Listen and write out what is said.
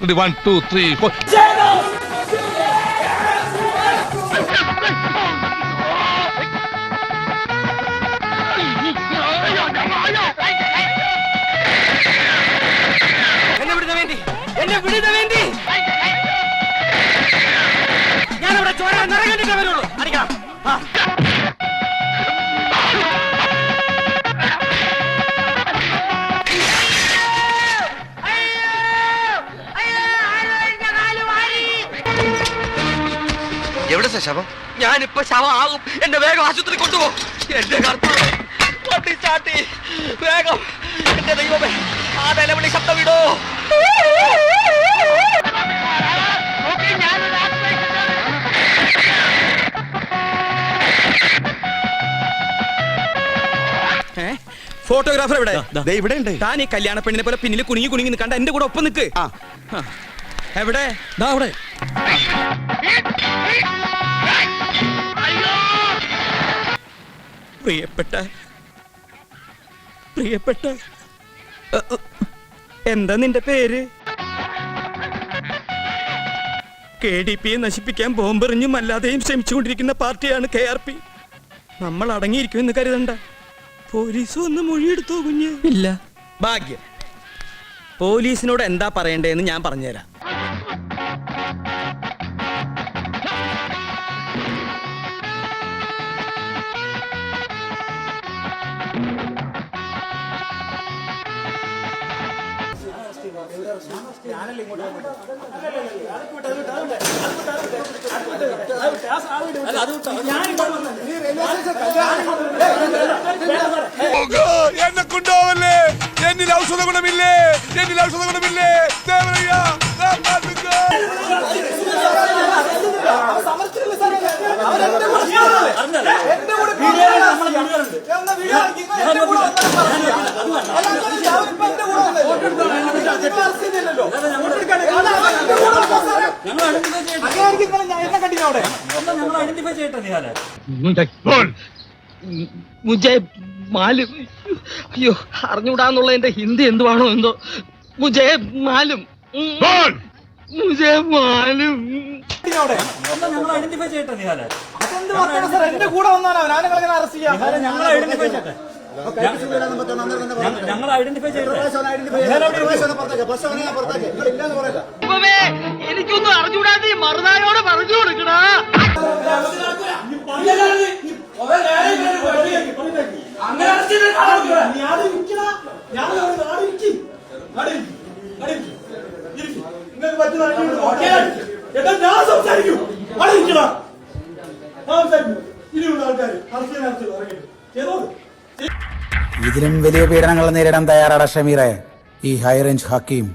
1 2 3 4. എന്നെ വിടുന്ന വേണ്ടി ഞാനവിടെ ചോര നിറകണ്ടിട്ടേ വരുള്ളൂ. അടിക്കണം. എവിടെ ശവം? ഞാനിപ്പോ ശവമാകും. എന്നെ വേഗം ആശുപത്രി കൊണ്ടുപോകും. എന്റെ കർത്താവേ, വണ്ടി ചാട്ടി വേഗം. എന്റെ ദൈവമേ, ആ നിലവിളി ശബ്ദം വിടോ. ഫോട്ടോഗ്രാഫർ എവിടെ? ഇവിടെ ഉണ്ട്. താൻ ഈ കല്യാണ പെണ്ണിനെ പോലെ പിന്നിൽ കുണുങ്ങി കുണുങ്ങി നിൽക്കണ്ട, എന്റെ കൂടെ ഒപ്പം നിൽക്ക്. എവിടെ? അവിടെ. പ്രിയപ്പെട്ട എന്താ നിന്റെ പേര്? KDP നശിപ്പിക്കാൻ ബോംബെറിഞ്ഞും അല്ലാതെയും ശ്രമിച്ചുകൊണ്ടിരിക്കുന്ന പാർട്ടിയാണ് KRP. നമ്മൾ അടങ്ങിയിരിക്കുമെന്ന് കരുതണ്ട. പോലീസ് വന്ന് മൊഴിയെടുത്തോ കുഞ്ഞ്? ഇല്ല. ഭാഗ്യം. പോലീസിനോട് എന്താ പറയണ്ടേന്ന് ഞാൻ പറഞ്ഞുതരാം. എന്നെ കൊണ്ടുപോവല്ലേ? എന്നിൽ ഔഷധ ഗുണമില്ലേ? എന്നിൽ ഔഷധ ഗുണമില്ലേ? മുജേ മാലും. അയ്യോ, അറിഞ്ഞൂടാന്നുള്ള എന്റെ ഹിന്ദി എന്തുവാണോ എന്തോ. മുജേ മാലും. മുജേ മാലും. എന്റെ കൂടെ വന്നാലോ ഞാനങ്ങനെ അറസ്റ്റ് ചെയ്യാം. എനിക്കൊന്നും അറിഞ്ഞൂടാതെ മറുനായോട് പറഞ്ഞു കൊടുക്കണ. ഇതിലും വലിയ പീഡനങ്ങൾ നേരിടാൻ തയ്യാറാണ് ഷമീറെ ഈ ഹൈ റേഞ്ച് ഹക്കീം.